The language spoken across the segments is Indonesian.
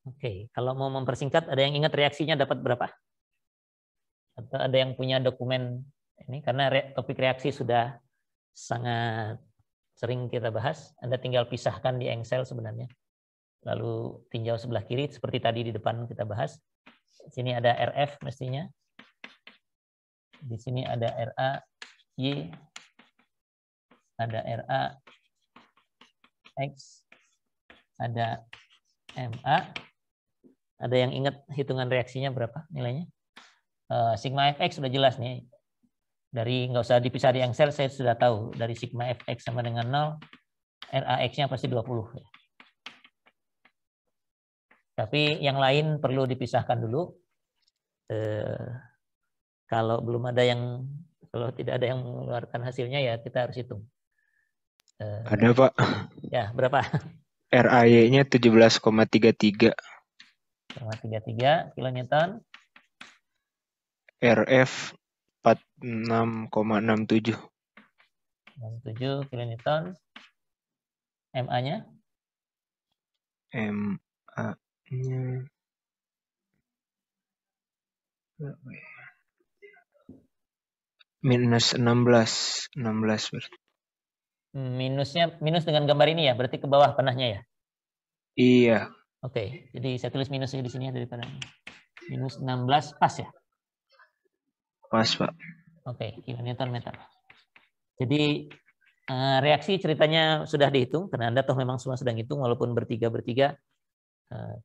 Oke, kalau mau mempersingkat, ada yang ingat reaksinya dapat berapa? Atau ada yang punya dokumen ini? Karena topik reaksi sudah sangat sering kita bahas. Anda tinggal pisahkan di Excel sebenarnya. Lalu tinjau sebelah kiri, seperti tadi di depan kita bahas. Di sini ada RF mestinya. Di sini ada RA, Y, ada RA, X, ada MA. Ada yang ingat hitungan reaksinya berapa nilainya? Sigma Fx sudah jelas nih. Dari nggak usah dipisah di Excel, saya sudah tahu. Dari sigma Fx sama dengan 0, RAX-nya pasti 20. Tapi yang lain perlu dipisahkan dulu. Kalau belum ada yang, kalau tidak ada yang mengeluarkan hasilnya ya kita harus hitung. Ada Pak. Ya, berapa? RAY-nya 17,33. 33 kilonewton. RF 46,67. 67 kilonewton. MA-nya? MA-nya minus 16 berarti. Minus dengan gambar ini ya, berarti ke bawah panahnya ya? Iya. Oke, jadi saya tulis minusnya di sini ya daripada minus 16 pas ya? Pas Pak. Oke, kilonewton meter. Jadi reaksi ceritanya sudah dihitung karena Anda toh memang semua sedang hitung walaupun bertiga.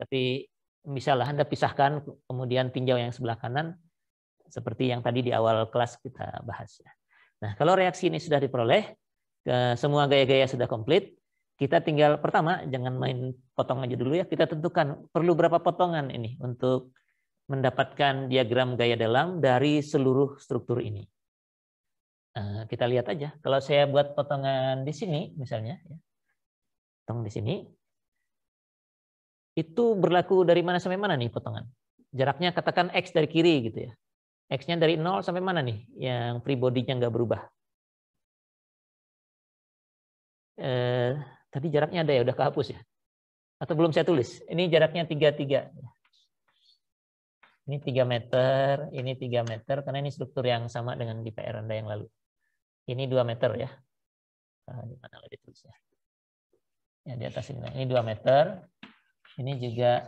Tapi misalnya Anda pisahkan kemudian tinjau yang sebelah kanan seperti yang tadi di awal kelas kita bahas. Nah, kalau reaksi ini sudah diperoleh, semua gaya-gaya sudah komplit, kita tinggal pertama jangan main potong aja dulu ya, kita tentukan perlu berapa potongan ini untuk mendapatkan diagram gaya dalam dari seluruh struktur ini. Kita lihat aja. Kalau saya buat potongan di sini misalnya, potong di sini, itu berlaku dari mana sampai mana nih potongan? Jaraknya katakan X dari kiri gitu ya. X-nya dari 0 sampai mana nih yang free body-nya nggak berubah? Tadi jaraknya ada ya, udah kehapus ya? Atau belum saya tulis? Ini jaraknya 33. Ini 3 meter, ini 3 meter, karena ini struktur yang sama dengan di PR Anda yang lalu. Ini 2 meter ya. Di mana lagi tulisnya? Ya, di atas ini. Ini 2 meter. Ini juga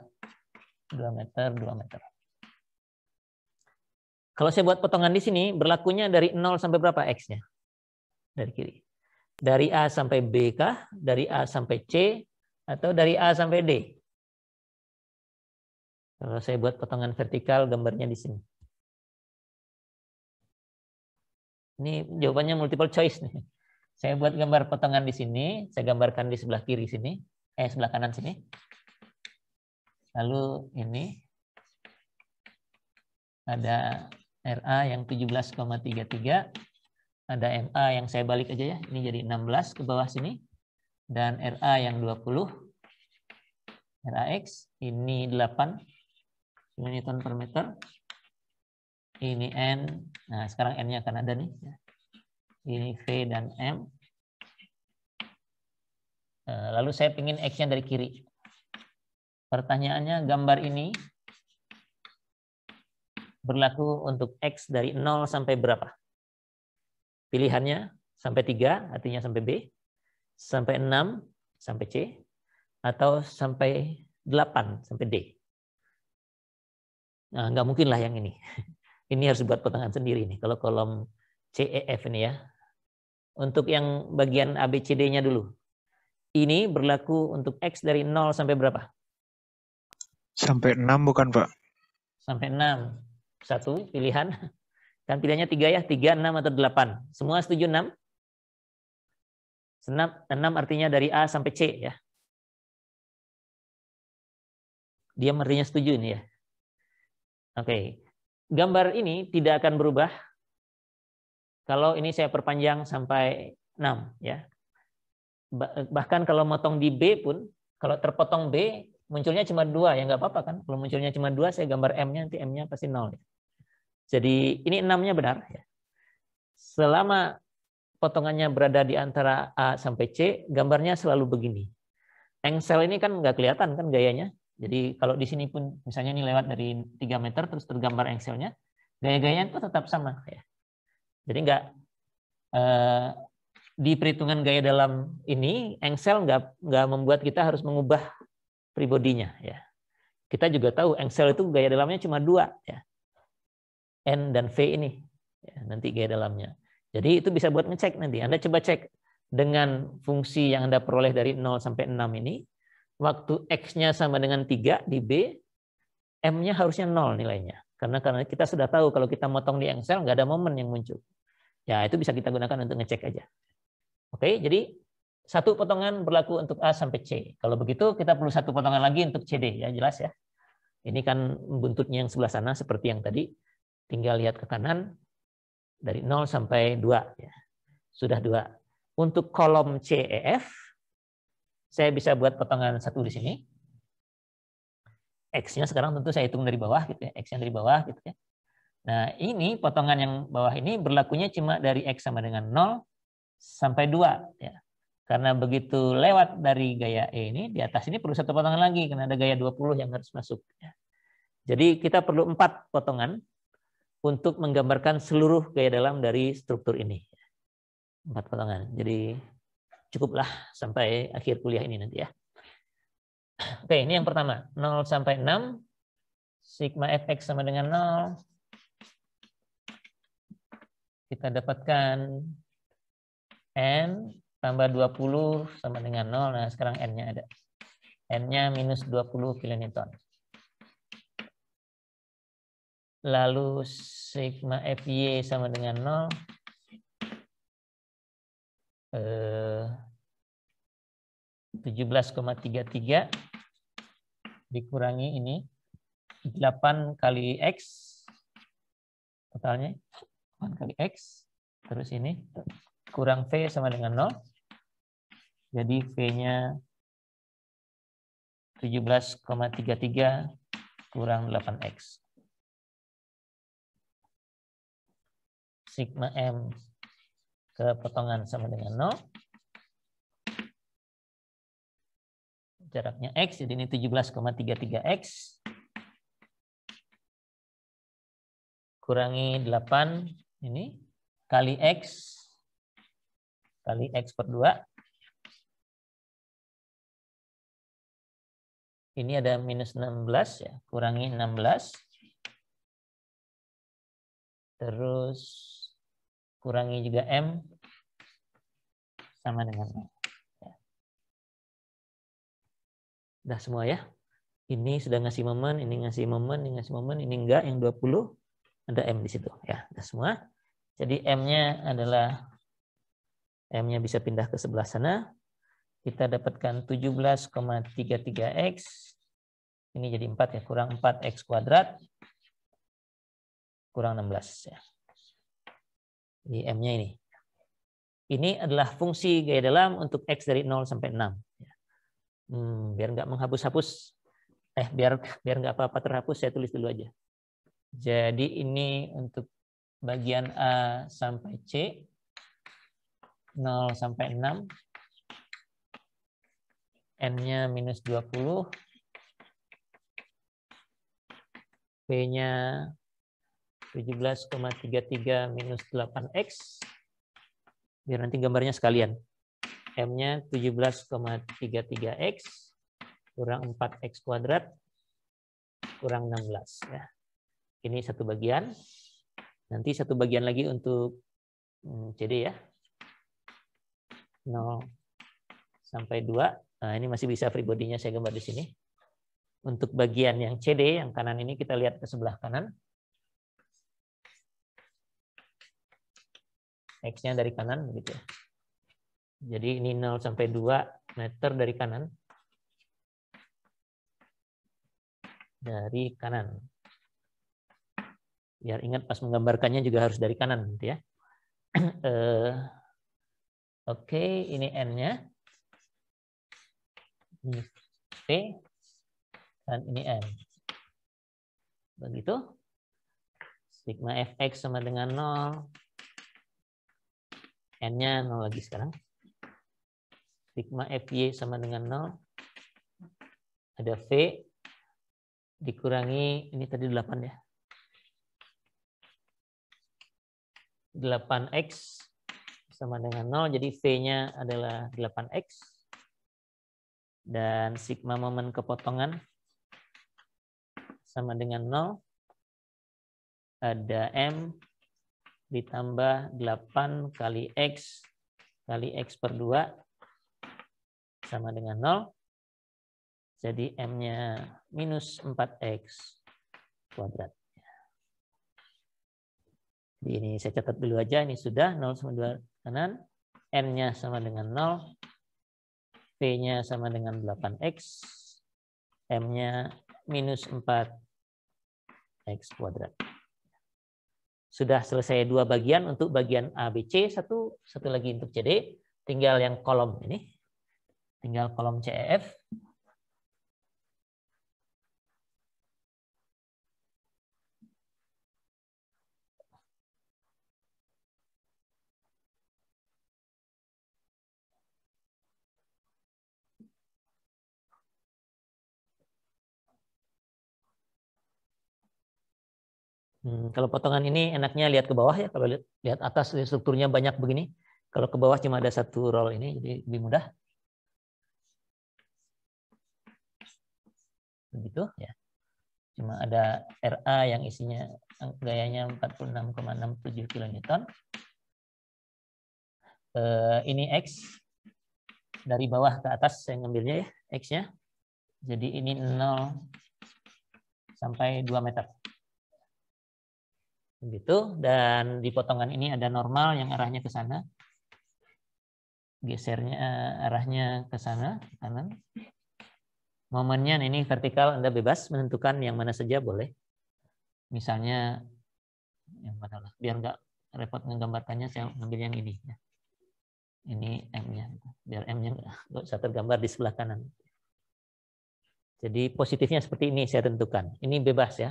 2 meter, 2 meter. Kalau saya buat potongan di sini, berlakunya dari 0 sampai berapa X-nya? Dari kiri. Dari A sampai B kah? Dari A sampai C? Atau dari A sampai D? Kalau saya buat potongan vertikal, gambarnya di sini. Ini jawabannya multiple choice nih. Saya buat gambar potongan di sini, saya gambarkan di sebelah kiri sini, sebelah kanan sini. Lalu ini ada RA yang 17,33, ada MA yang saya balik aja ya, ini jadi 16 ke bawah sini, dan RA yang 20, RAX ini 8 kilonewton per meter, ini N, nah sekarang N-nya akan ada nih, ini V dan M. Lalu saya ingin X-nya dari kiri. Pertanyaannya, gambar ini berlaku untuk X dari 0 sampai berapa? Pilihannya sampai 3, artinya sampai B, sampai 6, sampai C, atau sampai 8, sampai D. Nah, nggak mungkin lah yang ini. Ini harus buat potongan sendiri nih, kalau kolom C, E, F ini ya. Untuk yang bagian A, B, C, D-nya dulu. Ini berlaku untuk X dari 0 sampai berapa? Sampai 6 bukan Pak? Sampai 6. Satu pilihan. Kan pilihannya 3 ya, 3, 6, atau 8. Semua setuju 6? 6 artinya dari A sampai C ya. Dia artinya setuju ini ya. Oke. Gambar ini tidak akan berubah kalau ini saya perpanjang sampai 6 ya. Bahkan kalau motong di B pun, kalau terpotong B, munculnya cuma 2, ya nggak apa-apa kan. Kalau munculnya cuma 2, saya gambar M-nya, nanti M-nya pasti 0. Jadi ini 6-nya benar. Selama potongannya berada di antara A sampai C, gambarnya selalu begini. Engsel ini kan nggak kelihatan kan gayanya. Jadi kalau di sini pun misalnya ini lewat dari 3 meter terus tergambar engselnya, gaya-gayanya itu tetap sama ya. Jadi di perhitungan gaya dalam ini engsel nggak membuat kita harus mengubah free body-nya ya. Kita juga tahu engsel itu gaya dalamnya cuma 2 ya. N dan V ini ya, nanti gaya dalamnya. Jadi itu bisa buat ngecek nanti. Anda coba cek dengan fungsi yang Anda peroleh dari 0 sampai 6 ini, waktu X-nya sama dengan 3 di B, M-nya harusnya 0 nilainya. Karena kita sudah tahu kalau kita motong di engsel nggak ada momen yang muncul. Ya itu bisa kita gunakan untuk ngecek aja. Oke, jadi satu potongan berlaku untuk A sampai C. Kalau begitu kita perlu satu potongan lagi untuk CD ya, jelas ya. Ini kan buntutnya yang sebelah sana seperti yang tadi. Tinggal lihat ke kanan dari 0 sampai 2 ya. Sudah 2. Untuk kolom CEF saya bisa buat potongan satu di sini. X-nya sekarang tentu saya hitung dari bawah gitu ya. X-nya dari bawah gitu ya. Nah, ini potongan yang bawah ini berlakunya cuma dari X sama dengan 0 sampai 2 ya. Karena begitu lewat dari gaya E ini, di atas ini perlu satu potongan lagi karena ada gaya 20 yang harus masuk ya. Jadi kita perlu 4 potongan untuk menggambarkan seluruh gaya dalam dari struktur ini. 4 potongan. Jadi cukuplah sampai akhir kuliah ini nanti ya. Oke, ini yang pertama. 0 sampai 6. Sigma fx sama dengan 0. Kita dapatkan N tambah 20 sama dengan 0. Nah, sekarang N-nya ada. N-nya minus 20 kilonewton. Lalu sigma FY sama dengan 0. 17,33 dikurangi ini 8 kali X totalnya 8 kali X terus ini kurang V sama dengan 0. Jadi V-nya 17,33 kurang 8X. Sigma M ke potongan sama dengan 0. Jaraknya X, jadi ini 17,33X. Kurangi 8, ini, kali X per 2. Ini ada minus 16, ya, kurangi 16. Terus kurangi juga M sama dengan 0. Udah semua ya. Ini sudah ngasih momen, ini ngasih momen, ini ngasih momen, ini enggak, yang 20 ada M di situ ya. Udah semua. Jadi M-nya adalah M-nya bisa pindah ke sebelah sana. Kita dapatkan 17,33X. Ini jadi 4 ya, kurang 4X kuadrat kurang 16 ya. Jadi M-nya ini. Ini adalah fungsi gaya dalam untuk X dari 0 sampai 6. Biar nggak menghapus-hapus. Biar nggak apa-apa terhapus, saya tulis dulu aja. Jadi ini untuk bagian A sampai C, 0 sampai 6, N-nya minus 20, P-nya 17,33 minus 8X, biar nanti gambarnya sekalian. M-nya 17,33X kurang 4X kuadrat kurang 16 ya. Ini satu bagian. Nanti satu bagian lagi untuk CD ya. 0 sampai 2. Nah, ini masih bisa free body-nya saya gambar di sini. Untuk bagian yang CD yang kanan ini kita lihat ke sebelah kanan. X-nya dari kanan begitu ya. Jadi ini 0 sampai 2 meter dari kanan. Dari kanan. Biar ingat pas menggambarkannya juga harus dari kanan gitu ya. Oke, ini N-nya. Ini P dan ini M. Begitu. Sigma Fx sama dengan 0. N-nya 0 lagi sekarang. Sigma Fy sama dengan 0. Ada V dikurangi, ini tadi 8 ya. 8X sama dengan 0, jadi V-nya adalah 8X. Dan sigma momen kepotongan sama dengan 0. Ada M ditambah 8 kali X per 2 sama dengan 0. Jadi M-nya minus 4X kuadrat. Jadi ini saya catat dulu aja, ini sudah 0 sama 2 kanan, N-nya sama dengan 0, V-nya sama dengan 8X, M-nya minus 4X kuadrat. Sudah selesai 2 bagian untuk bagian A, B, C, satu lagi untuk CD, tinggal yang kolom ini, tinggal kolom CEF. Kalau potongan ini enaknya lihat ke bawah ya. Kalau lihat atas strukturnya banyak begini. Kalau ke bawah cuma ada satu roll ini, jadi lebih mudah. Begitu ya. Cuma ada RA yang isinya gayanya 46,67 kN. Ini X. Dari bawah ke atas saya ngambilnya ya, X-nya. Jadi ini 0 sampai 2 meter. Begitu, dan di potongan ini ada normal yang arahnya ke sana. Gesernya arahnya ke sana, ke kanan. Momennya ini vertikal, Anda bebas menentukan yang mana saja boleh. Misalnya yang mana lah, biar nggak repot menggambarkannya, saya ngambil yang ini. Ini M-nya, biar M-nya nggak usah tergambar di sebelah kanan. Jadi positifnya seperti ini saya tentukan. Ini bebas ya.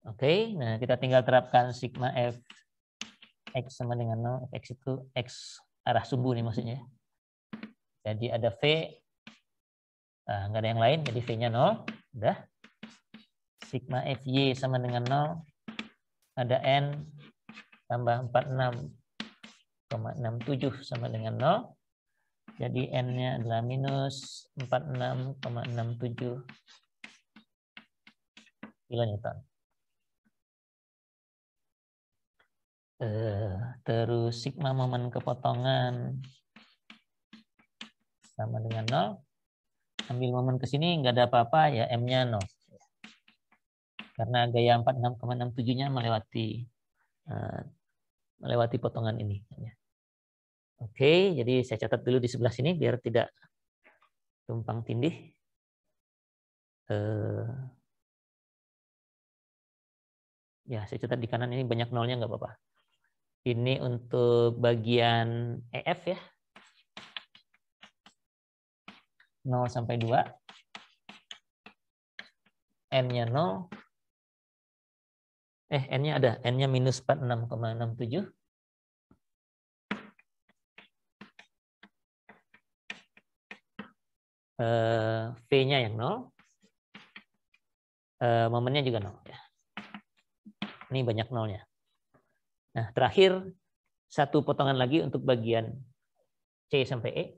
Oke, nah kita tinggal terapkan sigma F X sama dengan 0. X itu X arah sumbu nih maksudnya. Jadi ada V, nggak ada yang lain, jadi V-nya 0. Udah. Sigma FY sama dengan 0. Ada N tambah 46,67 sama dengan 0. Jadi N-nya adalah minus 46,67 kilonewton. Terus sigma momen kepotongan sama dengan 0. Ambil momen ke sini nggak ada apa-apa ya, M-nya 0. Karena gaya 46,67-nya melewati potongan ini. Oke, jadi saya catat dulu di sebelah sini biar tidak tumpang tindih. Ya, saya catat di kanan ini banyak nolnya nggak apa-apa. Ini untuk bagian EF ya. 0 sampai 2. N-nya 0. N-nya ada. N-nya minus 46,67. V-nya yang 0. Momennya juga 0. Ya. Ini banyak nolnya. Nah, terakhir satu potongan lagi untuk bagian C sampai E.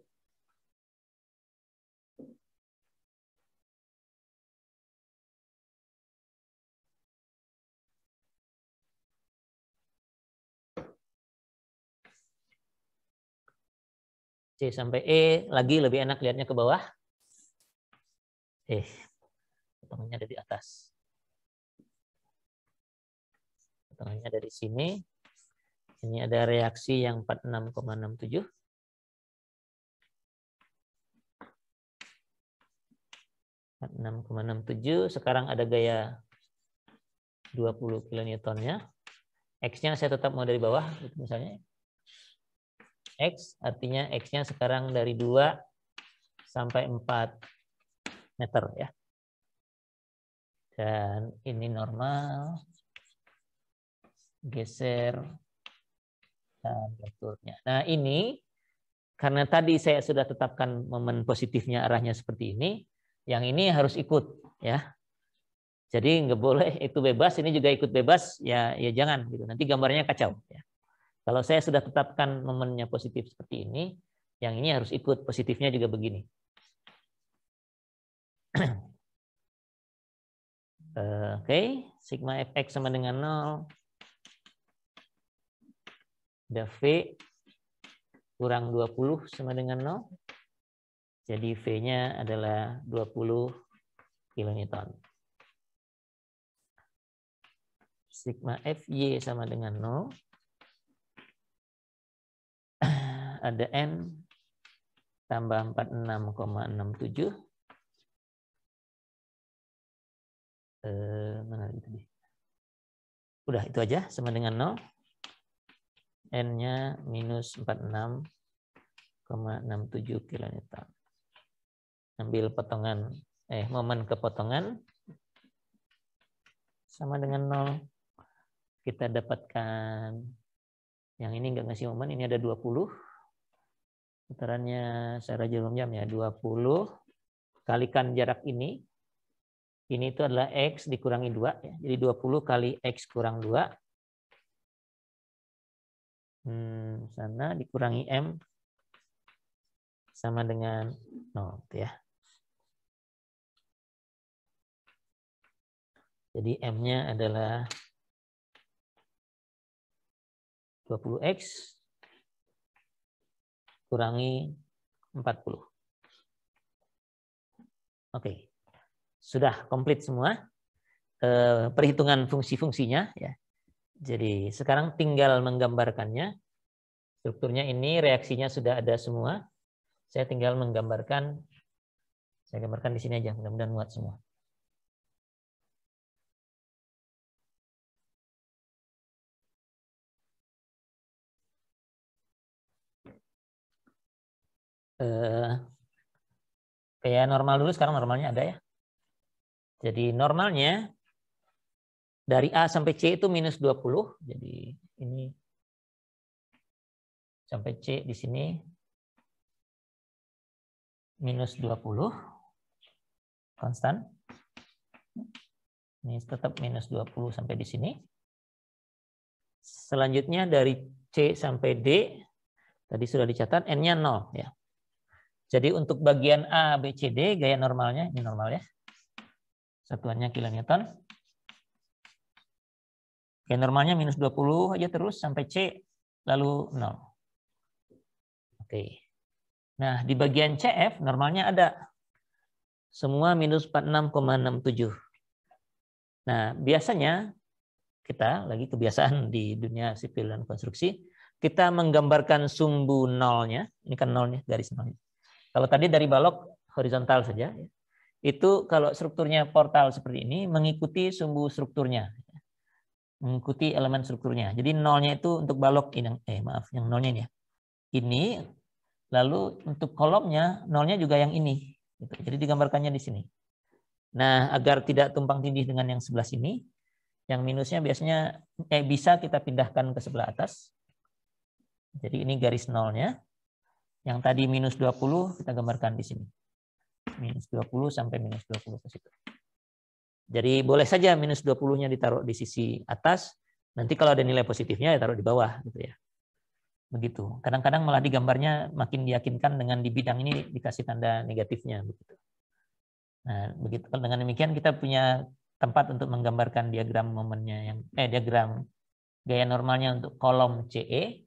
C sampai E lagi lebih enak lihatnya ke bawah. Potongannya ada di atas. Potongannya dari sini. Ini ada reaksi yang 46,67. Sekarang ada gaya 20 kilonewtonnya. X-nya saya tetap mau dari bawah, misalnya. X artinya X-nya sekarang dari 2 sampai 4 meter ya. Dan ini normal. Geser dan bentuknya. Nah, ini karena tadi saya sudah tetapkan momen positifnya arahnya seperti ini, Yang ini harus ikut, ya. Jadi nggak boleh itu bebas, ini juga ikut bebas, ya jangan gitu. Nanti gambarnya kacau. Ya. Kalau saya sudah tetapkan momennya positif seperti ini, yang ini harus ikut positifnya juga begini. Oke, sigma fx sama dengan 0. Ada V kurang 20 sama dengan 0. Jadi V-nya adalah 20 kilonewton. Sigma Fy sama dengan 0. Ada N tambah 46,67. Mana itu deh. Udah itu aja sama dengan 0. N-nya minus 46,67 kilonewton. Ambil potongan, momen kepotongan sama dengan 0. Kita dapatkan yang ini nggak ngasih momen, ini ada 20. Putarannya secara jarum jam ya, 20 kalikan jarak ini. Ini itu adalah X dikurangi 2. Ya. Jadi 20 kali X kurang 2. Sana dikurangi M sama dengan 0. Ya. Jadi M-nya adalah 20X kurangi 40. Oke. Sudah komplit semua perhitungan fungsi-fungsinya. Ya. Jadi sekarang tinggal menggambarkannya. Strukturnya ini, reaksinya sudah ada semua. Saya tinggal menggambarkan. Saya gambarkan di sini aja, mudah-mudahan muat semua. Kayak normal dulu, sekarang normalnya ada ya. Jadi normalnya dari A sampai C itu minus 20. Jadi ini sampai C di sini minus 20. Konstan. Ini tetap minus 20 sampai di sini. Selanjutnya dari C sampai D, tadi sudah dicatat, N-nya 0. Ya. Jadi untuk bagian A, B, C, D, gaya normalnya, ini normal ya. Satuannya kilonewton. Gaya normalnya minus 20 aja terus sampai C, lalu 0. Oke. Nah, di bagian CF normalnya ada. Semua minus 46,67. Nah, biasanya kita, lagi kebiasaan di dunia sipil dan konstruksi, kita menggambarkan sumbu nolnya. Ini kan nolnya, garis nolnya. Kalau tadi dari balok horizontal saja, itu kalau strukturnya portal seperti ini mengikuti sumbu strukturnya, mengikuti elemen strukturnya. Jadi nolnya itu untuk balok ini, yang nolnya ini ya. Ini, lalu untuk kolomnya nolnya juga yang ini. Jadi digambarkannya di sini. Nah, agar tidak tumpang tindih dengan yang sebelah sini, yang minusnya biasanya bisa kita pindahkan ke sebelah atas. Jadi ini garis nolnya. Yang tadi minus 20 kita gambarkan di sini. Minus 20 sampai minus 20 ke situ. Jadi boleh saja minus 20-nya ditaruh di sisi atas. Nanti kalau ada nilai positifnya ya taruh di bawah gitu ya. Begitu. Kadang-kadang malah digambarnya makin diyakinkan dengan di bidang ini dikasih tanda negatifnya begitu. Nah, begitu. Dengan demikian kita punya tempat untuk menggambarkan diagram momennya yang diagram gaya normalnya untuk kolom CE.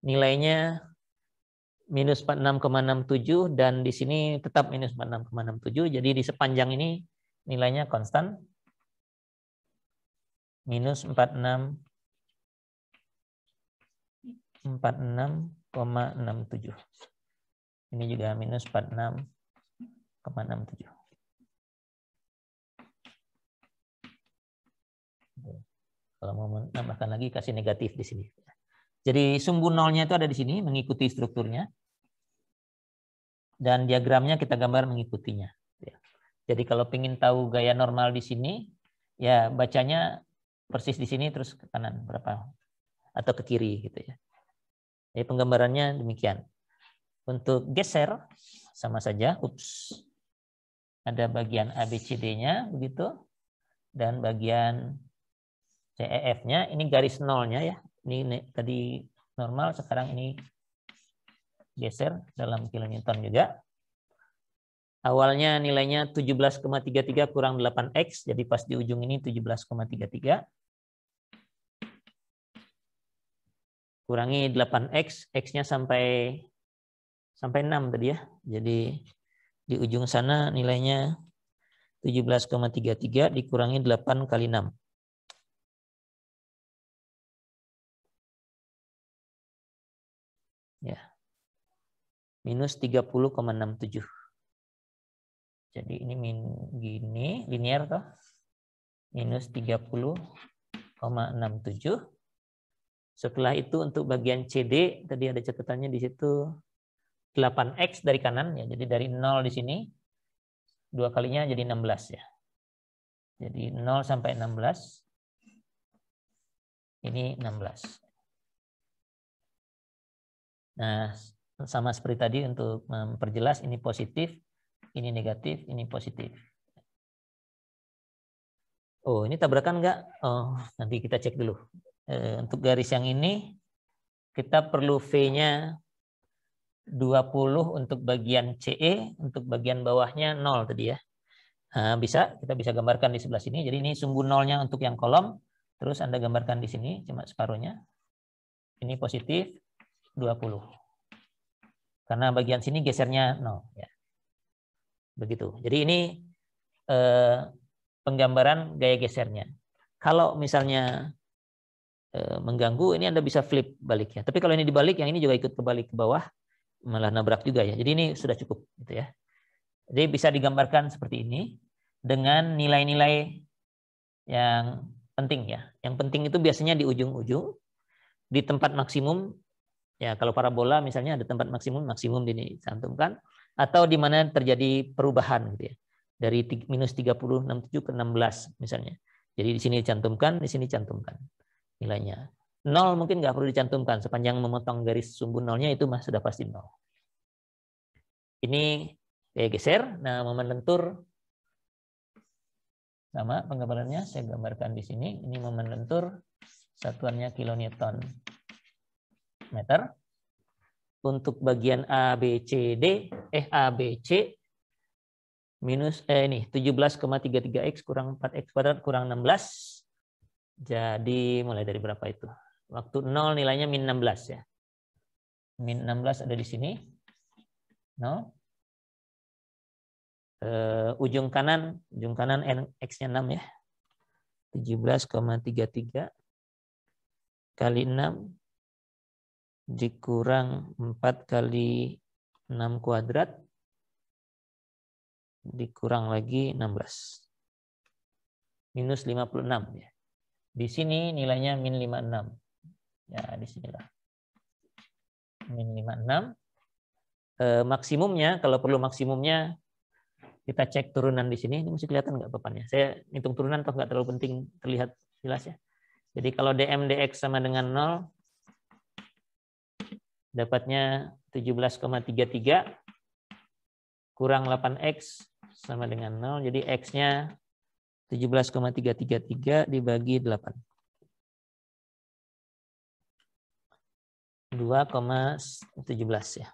Nilainya minus 46,67 dan di sini tetap minus 46,67. Jadi di sepanjang ini nilainya konstan. Minus 46,67. Ini juga minus 46,67. Kalau mau menambahkan lagi kasih negatif di sini. Jadi sumbu nolnya itu ada di sini mengikuti strukturnya. Dan diagramnya kita gambar mengikutinya. Jadi kalau ingin tahu gaya normal di sini, ya bacanya persis di sini terus ke kanan berapa atau ke kiri gitu ya. Jadi penggambarannya demikian. Untuk geser sama saja. ada bagian ABCD-nya begitu, dan bagian CEF-nya ini garis nolnya ya. Ini tadi normal, sekarang ini geser dalam kilonewton juga. Awalnya nilainya 17,33 kurang 8X, jadi pas di ujung ini 17,33. Kurangi 8X, X-nya sampai 6 tadi ya. Jadi di ujung sana nilainya 17,33 dikurangi 8 kali 6. Ya. Minus 30,67. Jadi ini gini, linear toh. Minus 30,67. Setelah itu untuk bagian CD, tadi ada catatannya di situ 8X dari kanan ya. Jadi dari 0 di sini 2 kalinya jadi 16 ya. Jadi 0 sampai 16. Ini 16. Nah, sama seperti tadi untuk memperjelas ini positif, ini negatif, ini positif. Oh, ini tabrakan enggak? Oh, nanti kita cek dulu. Untuk garis yang ini kita perlu V-nya 20 untuk bagian CE, untuk bagian bawahnya 0 tadi ya. Nah, kita bisa gambarkan di sebelah sini. Jadi ini sumbu nolnya untuk yang kolom, terus Anda gambarkan di sini cuma separuhnya. Ini positif 20. Karena bagian sini gesernya 0 ya. Begitu. Jadi ini penggambaran gaya gesernya. Kalau misalnya mengganggu, ini Anda bisa flip balik ya. Tapi kalau ini dibalik, yang ini juga ikut kebalik ke bawah, malah nabrak juga ya. Jadi ini sudah cukup gitu ya. Jadi bisa digambarkan seperti ini dengan nilai-nilai yang penting ya. Yang penting itu biasanya di ujung-ujung, di tempat maksimum ya. Kalau parabola misalnya ada tempat maksimum dicantumkan, atau di mana terjadi perubahan gitu ya. Dari minus 30,67 ke 16 misalnya. Jadi di sini dicantumkan, di sini cantumkan nilainya. 0 mungkin nggak perlu dicantumkan, sepanjang memotong garis sumbu nolnya itu sudah pasti 0. Ini kayak geser. Nah, momen lentur sama penggambarannya saya gambarkan di sini. Ini momen lentur, satuannya kilonewton meter. Untuk bagian ABC minus ini 17,33X kurang 4X kuadrat kurang 16. Jadi mulai dari berapa itu? Waktu 0 nilainya min 16 ya. Min 16 ada di sini. 0. Ujung kanan X-nya 6 ya. 17,33 kali 6 dikurang 4 kali 6 kuadrat dikurang lagi 16. Minus 56 ya. Di sini nilainya min 56. Ya, di sinilah. Min 56. Maksimumnya, kalau perlu maksimumnya, kita cek turunan di sini. Ini masih kelihatan nggak papannya? Saya hitung turunan toh nggak terlalu penting terlihat jelas ya. Jadi kalau dm dx sama dengan 0, dapatnya 17,33 kurang 8x sama dengan 0. Jadi x-nya 17,333 dibagi 8. 2,17 ya.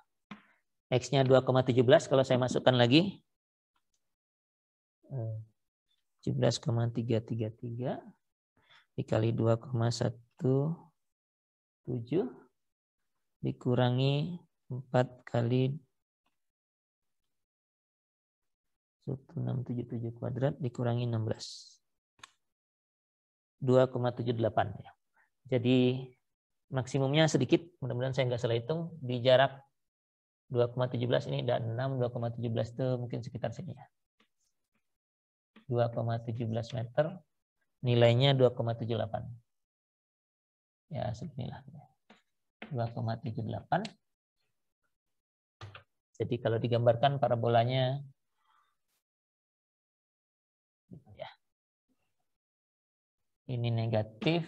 X-nya 2,17 kalau saya masukkan lagi 17,333 dikali 2,17 dikurangi 4 kali 1677 kuadrat dikurangi 16. 2,78 ya. Jadi maksimumnya sedikit, mudah-mudahan saya nggak salah hitung, di jarak 2,17 ini dan 6, 2,17 itu mungkin sekitar sini ya. 2,17 meter, nilainya 2,78. Ya, seginilah. 2,78. Jadi kalau digambarkan parabolanya ya. Ini negatif,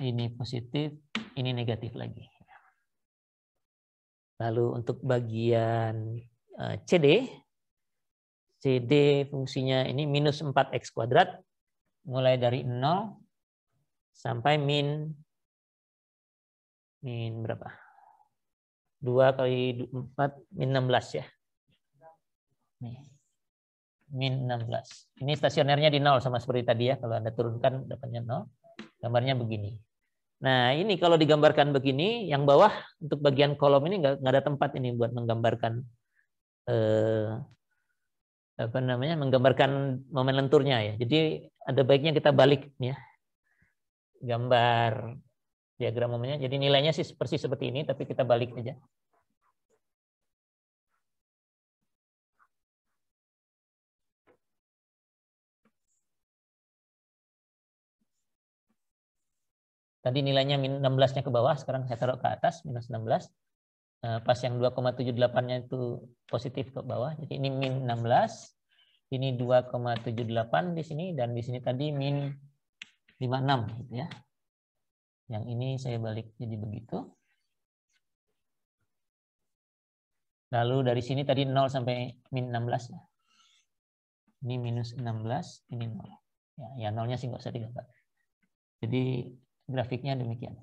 ini positif, ini negatif lagi. Lalu untuk bagian CD, CD fungsinya ini minus 4x kuadrat, mulai dari 0 sampai min berapa? 2 kali 4, min 16 ya. Nih, min 16. Ini stasionernya di 0 sama seperti tadi ya. Kalau Anda turunkan dapatnya 0. Gambarnya begini. Nah, ini kalau digambarkan begini, yang bawah untuk bagian kolom ini nggak ada tempat ini buat menggambarkan menggambarkan momen lenturnya ya. Jadi ada baiknya kita balik ya. Gambar diagram momennya. Jadi nilainya sih persis seperti ini, tapi kita balik aja. Tadi nilainya min 16-nya ke bawah, sekarang saya taruh ke atas, minus 16. Pas yang 2,78-nya itu positif ke bawah, jadi ini min 16, ini 2,78 di sini, dan di sini tadi min 56 gitu ya. Yang ini saya balik jadi begitu. Lalu dari sini tadi 0 sampai min 16 ya. Ini minus 16, ini 0. Ya 0-nya sih nggak usah digambar. Jadi grafiknya demikian.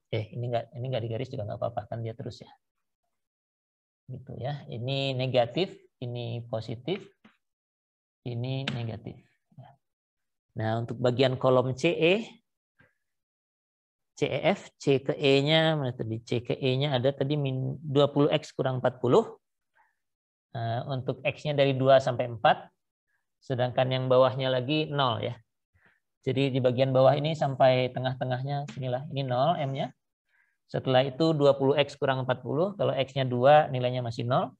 Ini nggak digaris juga nggak apa-apa, kan dia terus ya. Gitu ya. Ini negatif, ini positif, ini negatif. Nah, untuk bagian kolom CE, CEF, C ke E-nya, mana tadi? C ke E-nya ada tadi min 20X kurang 40. Untuk X-nya dari 2 sampai 4. Sedangkan yang bawahnya lagi 0 ya. Jadi di bagian bawah ini sampai tengah-tengahnya, sinilah, ini 0 M-nya. Setelah itu 20X kurang 40, kalau X-nya 2 nilainya masih 0.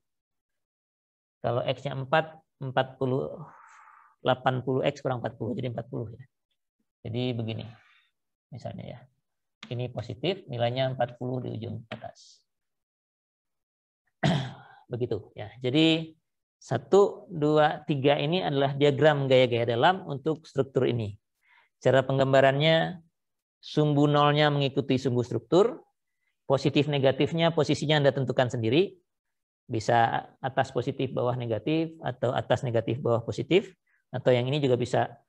Kalau X-nya 4, 80X kurang 40, jadi 40 ya. Jadi begini, misalnya ya. Ini positif, nilainya 40 di ujung atas. Begitu ya. Jadi 1, 2, 3 ini adalah diagram gaya-gaya dalam untuk struktur ini. Cara penggambarannya, sumbu nolnya mengikuti sumbu struktur, positif negatifnya posisinya Anda tentukan sendiri, bisa atas positif bawah negatif, atau atas negatif bawah positif, atau yang ini juga bisa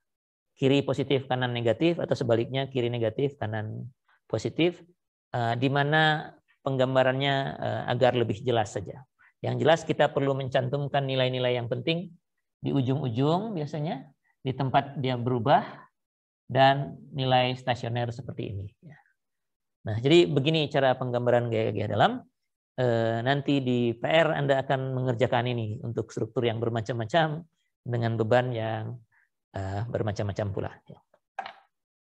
kiri positif kanan negatif, atau sebaliknya kiri negatif kanan positif, di mana penggambarannya agar lebih jelas saja. Yang jelas kita perlu mencantumkan nilai-nilai yang penting di ujung-ujung biasanya, di tempat dia berubah, dan nilai stasioner seperti ini. Nah, jadi begini cara penggambaran gaya-gaya dalam. Nanti di PR Anda akan mengerjakan ini untuk struktur yang bermacam-macam dengan beban yang bermacam-macam pula.